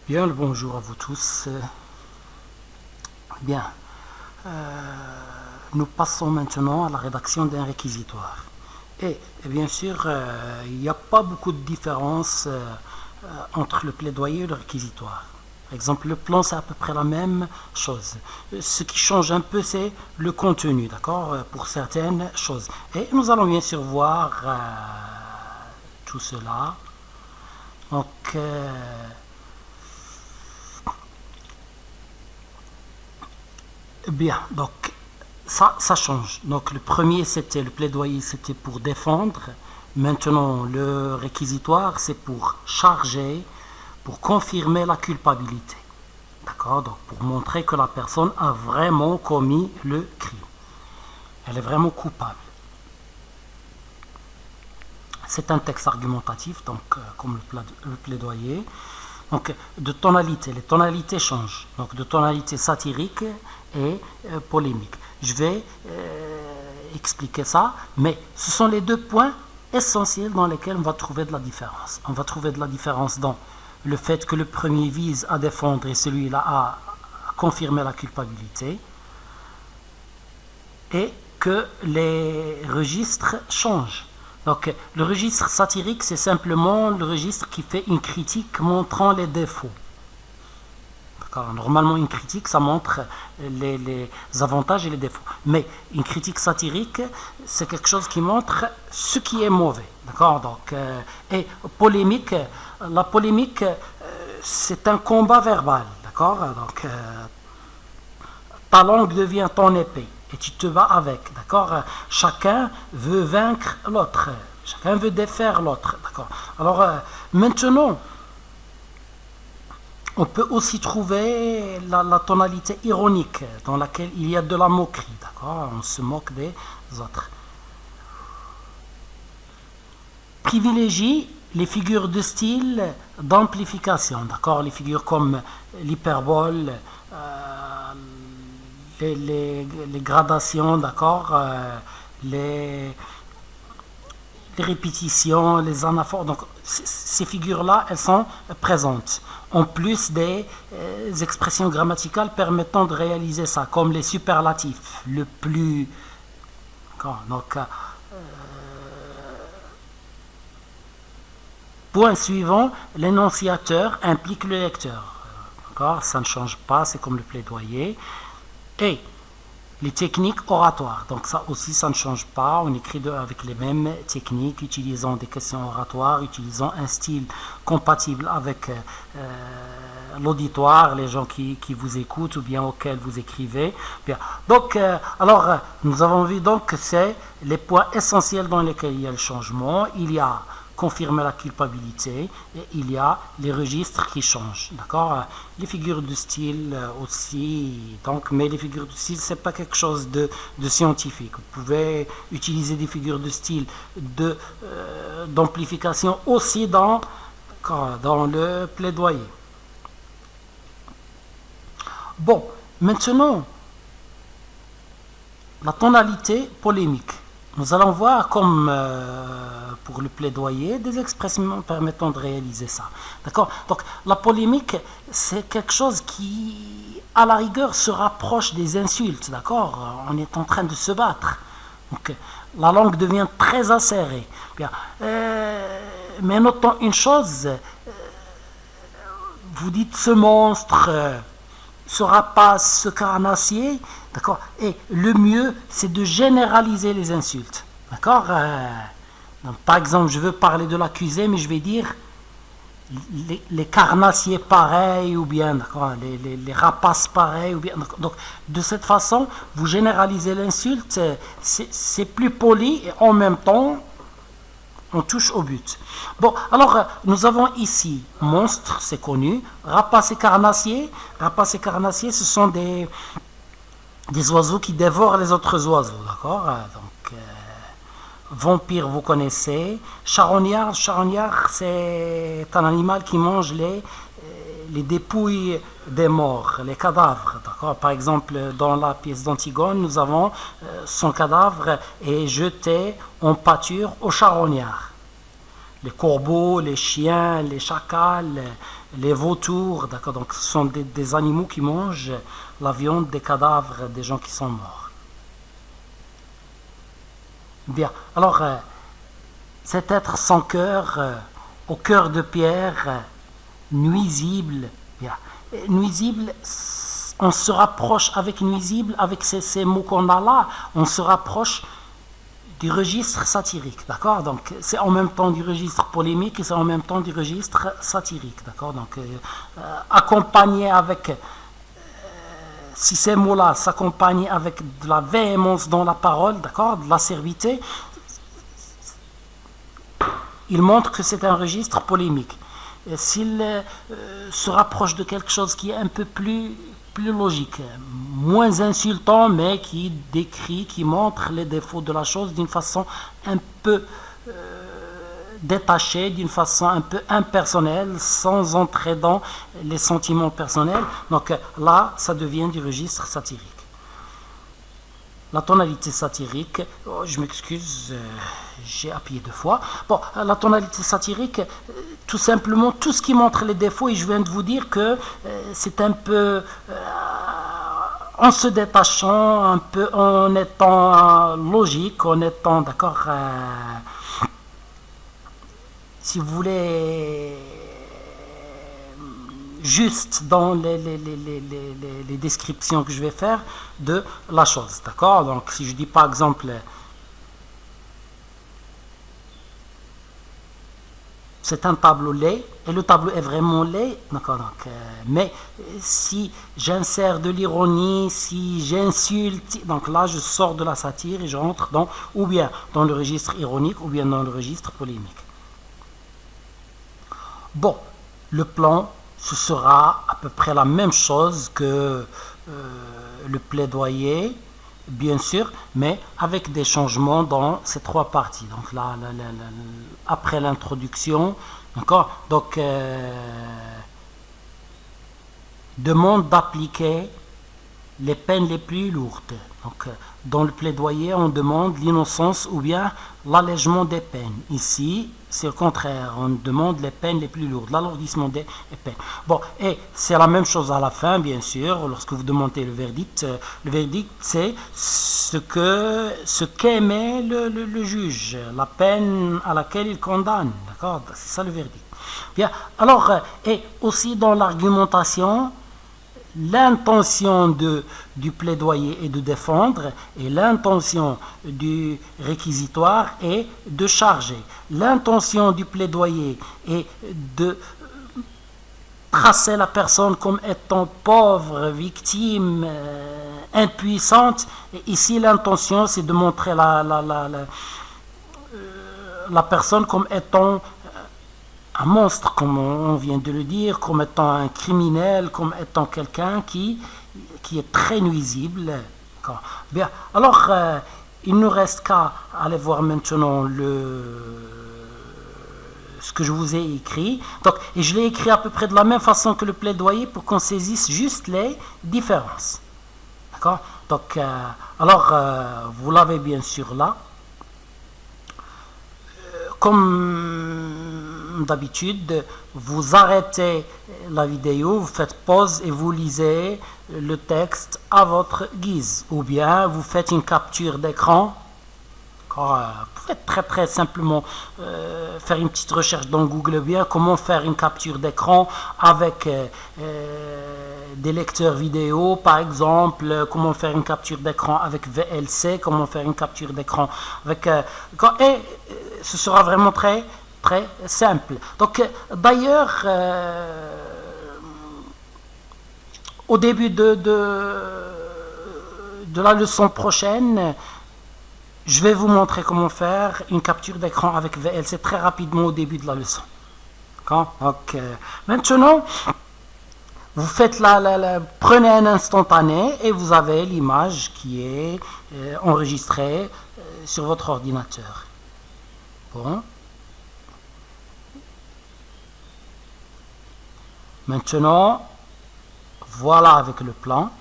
Bien, le bonjour à vous tous. Bien, nous passons maintenant à la rédaction d'un réquisitoire. Et bien sûr, il n'y a pas beaucoup de différence entre le plaidoyer et le réquisitoire. Par exemple, le plan, c'est à peu près la même chose. Ce qui change un peu, c'est le contenu, d'accord, pour certaines choses. Et nous allons bien sûr voir tout cela. Donc, bien, donc ça change. Donc le premier, c'était le plaidoyer, c'était pour défendre. Maintenant, le réquisitoire, c'est pour charger, pour confirmer la culpabilité. D'accord? Donc pour montrer que la personne a vraiment commis le crime. Elle est vraiment coupable. C'est un texte argumentatif, donc comme le plaidoyer. Donc de tonalité, les tonalités changent. Donc de tonalité satirique et polémique. Je vais expliquer ça, mais ce sont les deux points essentiels dans lesquels on va trouver de la différence. On va trouver de la différence dans le fait que le premier vise à défendre et celui-là à confirmer la culpabilité, et que les registres changent. Donc, le registre satirique, c'est simplement le registre qui fait une critique montrant les défauts. Normalement, une critique, ça montre les avantages et les défauts. Mais une critique satirique, c'est quelque chose qui montre ce qui est mauvais. D'accord? Donc, et polémique, la polémique, c'est un combat verbal. D'accord? Donc, ta langue devient ton épée et tu te bats avec, d'accord? Chacun veut vaincre l'autre, chacun veut défaire l'autre, d'accord? Alors maintenant, on peut aussi trouver la tonalité ironique dans laquelle il y a de la moquerie, d'accord? On se moque des autres. Privilégie les figures de style d'amplification, d'accord? Les figures comme l'hyperbole, les gradations, d'accord, les répétitions, les anaphores. Donc, ces figures-là, elles sont présentes. En plus des expressions grammaticales permettant de réaliser ça, comme les superlatifs, le plus. Donc, point suivant, l'énonciateur implique le lecteur. D'accord, ça ne change pas, c'est comme le plaidoyer. Et les techniques oratoires, donc ça aussi ça ne change pas, on écrit avec les mêmes techniques, utilisant des questions oratoires, utilisant un style compatible avec l'auditoire, les gens qui vous écoutent ou bien auxquels vous écrivez. Bien. Donc, alors, nous avons vu donc que c'est les points essentiels dans lesquels il y a le changement. Il y a confirmer la culpabilité et il y a les registres qui changent, d'accord? Les figures de style aussi, donc, mais les figures de style c'est pas quelque chose de scientifique. Vous pouvez utiliser des figures de style d'amplification aussi dans le plaidoyer. Bon, maintenant la tonalité polémique. Nous allons voir, comme pour le plaidoyer, des expressions permettant de réaliser ça. D'accord? Donc, la polémique, c'est quelque chose qui, à la rigueur, se rapproche des insultes. D'accord? On est en train de se battre. Donc, la langue devient très acérée. Bien. Mais notons une chose. Vous dites ce monstre, ce rapace, ce carnassier. D'accord? Et le mieux, c'est de généraliser les insultes. D'accord? Donc, par exemple, je veux parler de l'accusé, mais je vais dire les carnassiers pareils, ou bien les rapaces pareils. Ou bien, donc, de cette façon, vous généralisez l'insulte, c'est plus poli et en même temps, on touche au but. Bon, alors, nous avons ici monstre, c'est connu, rapaces et carnassiers. Rapaces et carnassiers, ce sont des oiseaux qui dévorent les autres oiseaux, d'accord? Donc, vampire, vous connaissez. Charognard, c'est un animal qui mange les dépouilles des morts, les cadavres, d'accord? Par exemple, dans la pièce d'Antigone, nous avons son cadavre est jeté en pâture au charognard. les corbeaux, les chiens, les chacals, les vautours, d'accord. Donc ce sont des animaux qui mangent la viande des cadavres des gens qui sont morts. Bien, alors cet être sans cœur, au cœur de pierre, nuisible, bien. Nuisible, on se rapproche avec nuisible, avec ces mots qu'on a là, on se rapproche du registre satirique, d'accord. Donc c'est en même temps du registre polémique et c'est en même temps du registre satirique, d'accord. Donc accompagné avec, si ces mots-là s'accompagnent avec de la véhémence dans la parole, d'accord, de l'acerbité, il montre que c'est un registre polémique. S'il se rapproche de quelque chose qui est un peu plus logique, moins insultant, mais qui décrit, qui montre les défauts de la chose d'une façon un peu détachée, d'une façon un peu impersonnelle, sans entrer dans les sentiments personnels. Donc là, ça devient du registre satirique. La tonalité satirique, oh, je m'excuse, j'ai appuyé 2 fois. Bon, la tonalité satirique, tout simplement, tout ce qui montre les défauts, et je viens de vous dire que c'est un peu en se détachant, un peu en étant logique, en étant, d'accord, si vous voulez, juste dans les descriptions que je vais faire de la chose, d'accord. Donc si je dis par exemple c'est un tableau laid et le tableau est vraiment laid, d'accord. Donc mais si j'insère de l'ironie, si j'insulte, donc là je sors de la satire et je rentre dans, ou bien dans le registre ironique ou bien dans le registre polémique. Bon, le plan, ce sera à peu près la même chose que le plaidoyer, bien sûr, mais avec des changements dans ces 3 parties. Donc là, après l'introduction, d'accord. Donc demande d'appliquer les peines les plus lourdes. Donc dans le plaidoyer, on demande l'innocence ou bien l'allègement des peines. Ici, c'est le contraire, on demande les peines les plus lourdes, l'alourdissement des peines. Bon, et c'est la même chose à la fin, bien sûr, lorsque vous demandez le verdict. Le verdict, c'est ce qu'émet le juge, la peine à laquelle il condamne, d'accord. C'est ça le verdict. Bien, alors, et aussi dans l'argumentation, l'intention du plaidoyer est de défendre et l'intention du réquisitoire est de charger. L'intention du plaidoyer est de tracer la personne comme étant pauvre, victime, impuissante. Et ici, l'intention, c'est de montrer la personne comme étant un monstre, comme on vient de le dire, comme étant un criminel, comme étant quelqu'un qui est très nuisible. Bien, alors, il ne nous reste qu'à aller voir maintenant ce que je vous ai écrit. Donc, et je l'ai écrit à peu près de la même façon que le plaidoyer pour qu'on saisisse juste les différences. D'accord. Donc, alors, vous l'avez bien sûr là. Comme d'habitude, vous arrêtez la vidéo, vous faites pause et vous lisez le texte à votre guise. Ou bien vous faites une capture d'écran. Vous pouvez très très simplement faire une petite recherche dans Google, bien comment faire une capture d'écran avec des lecteurs vidéo, par exemple, comment faire une capture d'écran avec VLC, comment faire une capture d'écran avec... et ce sera vraiment très très simple. Donc d'ailleurs, au début de la leçon prochaine, je vais vous montrer comment faire une capture d'écran avec VLC très rapidement au début de la leçon. Donc, maintenant, vous faites prenez un instantané et vous avez l'image qui est enregistrée sur votre ordinateur. Bon. Maintenant, voilà avec le plan.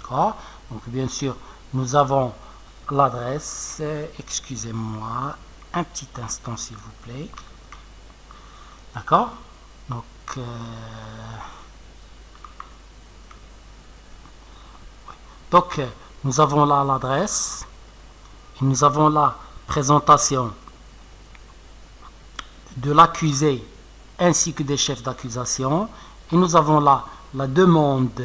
Donc, bien sûr, nous avons l'adresse, excusez-moi, un petit instant, s'il vous plaît. D'accord? Donc, nous avons là l'adresse et nous avons la présentation de l'accusé ainsi que des chefs d'accusation, et nous avons là la demande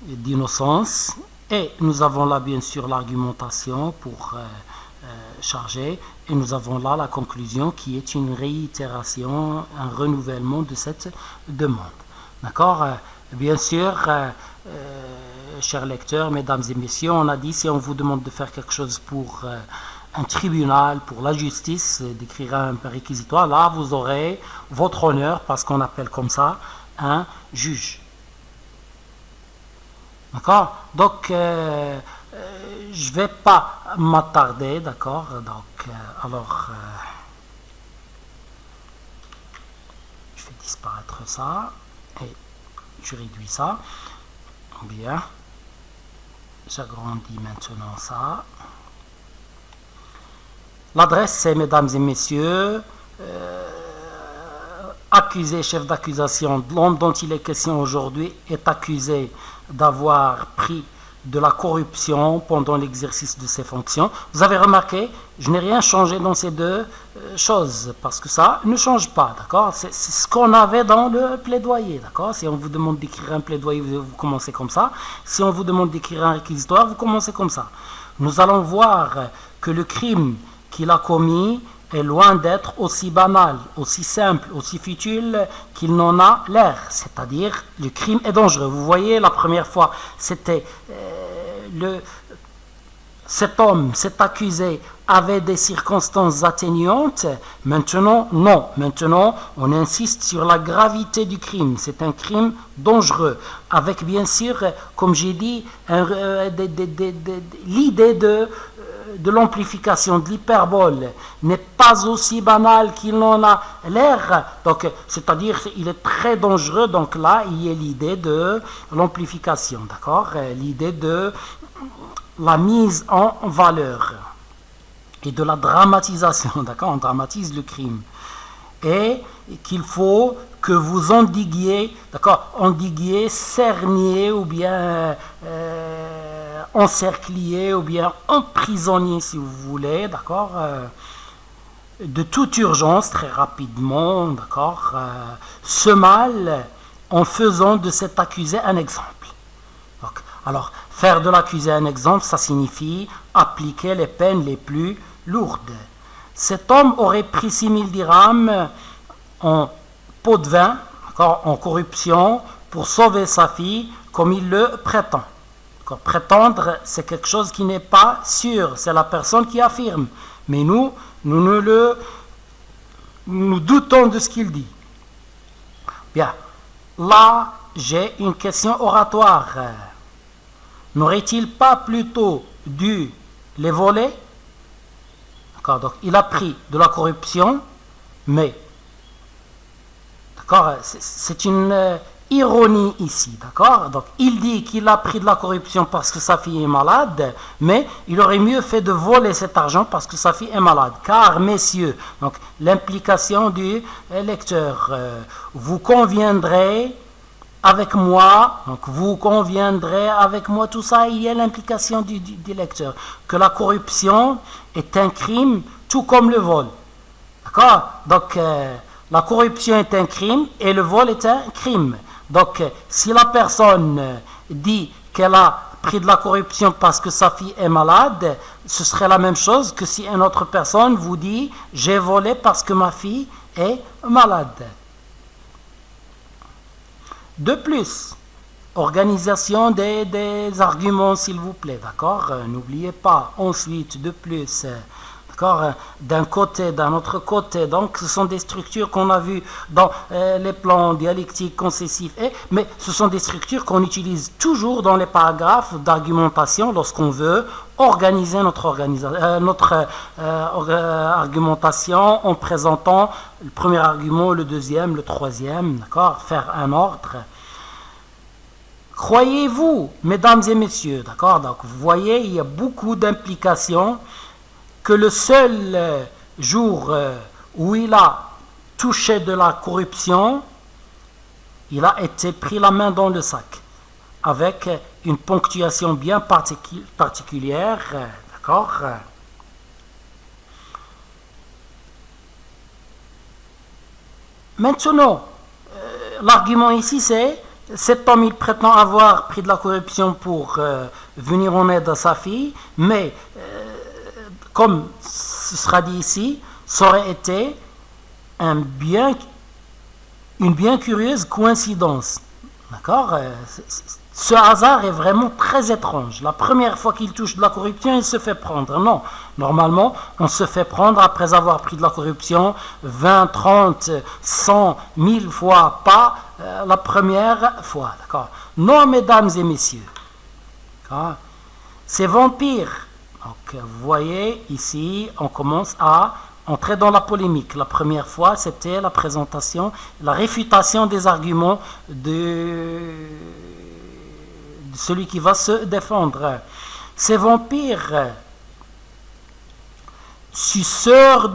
d'innocence, et nous avons là bien sûr l'argumentation pour charger, et nous avons là la conclusion qui est une réitération, un renouvellement de cette demande. D'accord? Bien sûr, chers lecteurs, mesdames et messieurs, on a dit si on vous demande de faire quelque chose pour un tribunal, pour la justice, d'écrire un réquisitoire, là vous aurez votre honneur, parce qu'on appelle comme ça un juge. D'accord? Donc, je vais pas m'attarder, d'accord? Donc, alors, je vais disparaître ça, et je réduis ça. Bien. J'agrandis maintenant ça. L'adresse, c'est, mesdames et messieurs, accusé, chef d'accusation, l'homme dont il est question aujourd'hui est accusé d'avoir pris de la corruption pendant l'exercice de ses fonctions. Vous avez remarqué, je n'ai rien changé dans ces deux choses, parce que ça ne change pas, d'accord? C'est ce qu'on avait dans le plaidoyer, d'accord? Si on vous demande d'écrire un plaidoyer, vous commencez comme ça. Si on vous demande d'écrire un réquisitoire, vous commencez comme ça. Nous allons voir que le crime qu'il a commis est loin d'être aussi banal, aussi simple, aussi futile qu'il n'en a l'air. C'est-à-dire, le crime est dangereux. Vous voyez, la première fois, c'était cet homme, cet accusé, avait des circonstances atténuantes. Maintenant, non. Maintenant, on insiste sur la gravité du crime. C'est un crime dangereux. Avec, bien sûr, comme j'ai dit, l'idée de l'amplification, de l'hyperbole, n'est pas aussi banal qu'il n'en a l'air. Donc, c'est-à-dire, il est très dangereux. Donc là, il y a l'idée de l'amplification, d'accord? L'idée de la mise en valeur et de la dramatisation, d'accord? On dramatise le crime. Et qu'il faut que vous endiguiez, d'accord? Endiguiez, cerniez ou bien encercliez ou bien emprisonniez, si vous voulez, d'accord? De toute urgence, très rapidement, d'accord? Ce mal en faisant de cet accusé un exemple. Donc, alors, faire de l'accusé un exemple, ça signifie appliquer les peines les plus lourdes. Cet homme aurait pris 6000 dirhams en pot de vin, en corruption, pour sauver sa fille, comme il le prétend. Prétendre, c'est quelque chose qui n'est pas sûr, c'est la personne qui affirme. Mais nous doutons de ce qu'il dit. Bien, là, j'ai une question oratoire. N'aurait-il pas plutôt dû les voler? D'accord, donc il a pris de la corruption, mais d'accord, c'est une ironie ici, d'accord? Donc il dit qu'il a pris de la corruption parce que sa fille est malade, mais il aurait mieux fait de voler cet argent parce que sa fille est malade. Car, messieurs, donc l'implication du lecteur, vous conviendrez avec moi, donc vous conviendrez avec moi, tout ça, il y a l'implication du lecteur, que la corruption est un crime, tout comme le vol. D'accord? Donc, la corruption est un crime et le vol est un crime. Donc, si la personne dit qu'elle a pris de la corruption parce que sa fille est malade, ce serait la même chose que si une autre personne vous dit « j'ai volé parce que ma fille est malade ». De plus, organisation des arguments, s'il vous plaît, d'accord? N'oubliez pas, ensuite, de plus, d'accord? D'un côté, d'un autre côté, donc ce sont des structures qu'on a vues dans les plans dialectiques concessifs, mais ce sont des structures qu'on utilise toujours dans les paragraphes d'argumentation lorsqu'on veut organiser notre argumentation en présentant le premier argument, le deuxième, le troisième, d'accord, faire un ordre. Croyez-vous, mesdames et messieurs, d'accord, donc vous voyez, il y a beaucoup d'implications, que le seul jour où il a touché de la corruption, il a été pris la main dans le sac, avec une ponctuation bien particulière, d'accord? Maintenant, l'argument ici c'est, cet homme il prétend avoir pris de la corruption pour venir en aide à sa fille, mais comme ce sera dit ici, ça aurait été une bien curieuse coïncidence. D'accord? Ce hasard est vraiment très étrange. La première fois qu'il touche de la corruption, il se fait prendre. Non, normalement, on se fait prendre après avoir pris de la corruption 20, 30, 100, 1000 fois, pas la première fois. D'accord? Non, mesdames et messieurs. D'accord? Ces vampires. Donc, vous voyez, ici, on commence à entrer dans la polémique. La première fois, c'était la présentation, la réfutation des arguments de celui qui va se défendre. Ces vampires, suceurs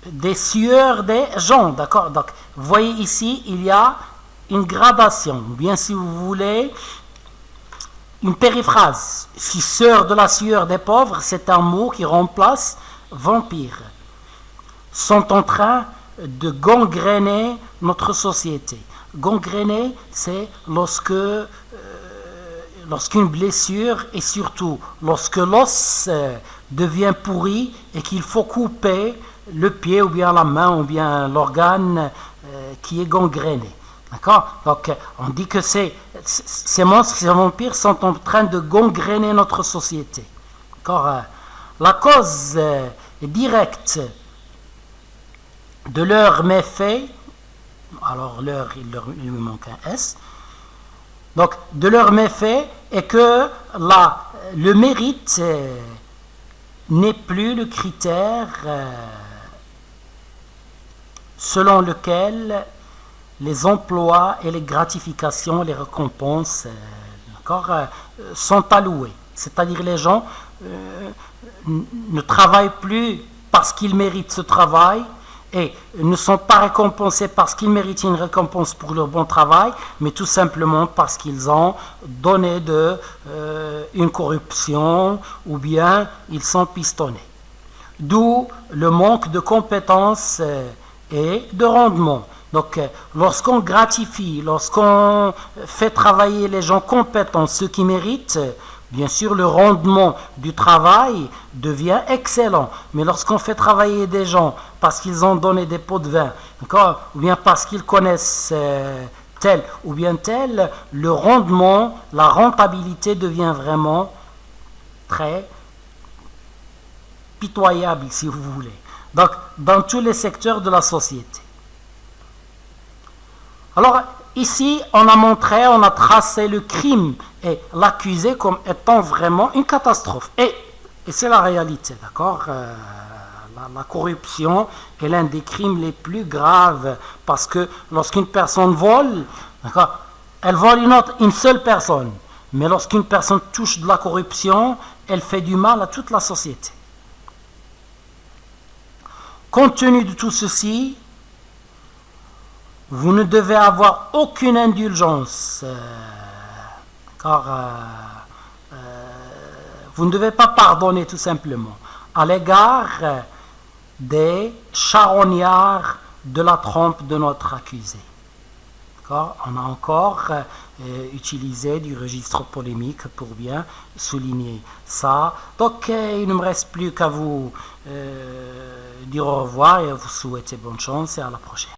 des sueurs des gens, d'accord? Donc, vous voyez ici, il y a une gradation, ou bien si vous voulez, une périphrase. Suceur de la sueur des pauvres, c'est un mot qui remplace vampire. Sont en train de gangréner notre société. Gangréner, c'est lorsqu'une blessure et surtout lorsque l'os devient pourri et qu'il faut couper le pied ou bien la main ou bien l'organe qui est gangréné. D'accord? Donc on dit que ces monstres, ces vampires sont en train de gangréner notre société. D'accord? La cause directe de leur méfait, alors il lui manque un S, donc de leur méfait est que le mérite n'est plus le critère selon lequel les emplois et les gratifications, les récompenses sont alloués. C'est-à-dire les gens ne travaillent plus parce qu'ils méritent ce travail et ne sont pas récompensés parce qu'ils méritent une récompense pour leur bon travail, mais tout simplement parce qu'ils ont donné une corruption ou bien ils sont pistonnés. D'où le manque de compétences et de rendement. Donc, lorsqu'on gratifie, lorsqu'on fait travailler les gens compétents, ceux qui méritent, bien sûr, le rendement du travail devient excellent. Mais lorsqu'on fait travailler des gens parce qu'ils ont donné des pots de vin, ou bien parce qu'ils connaissent tel ou bien tel, le rendement, la rentabilité devient vraiment très pitoyable, si vous voulez. Donc, dans tous les secteurs de la société. Alors, ici, on a montré, on a tracé le crime et l'accusé comme étant vraiment une catastrophe. Et c'est la réalité, d'accord? La corruption est l'un des crimes les plus graves parce que lorsqu'une personne vole, d'accord, elle vole une seule personne. Mais lorsqu'une personne touche de la corruption, elle fait du mal à toute la société. Compte tenu de tout ceci, vous ne devez avoir aucune indulgence, car vous ne devez pas pardonner tout simplement à l'égard des charognards de la trompe de notre accusé. D'accord? On a encore utilisé du registre polémique pour bien souligner ça. Donc il ne me reste plus qu'à vous dire au revoir et à vous souhaiter bonne chance et à la prochaine.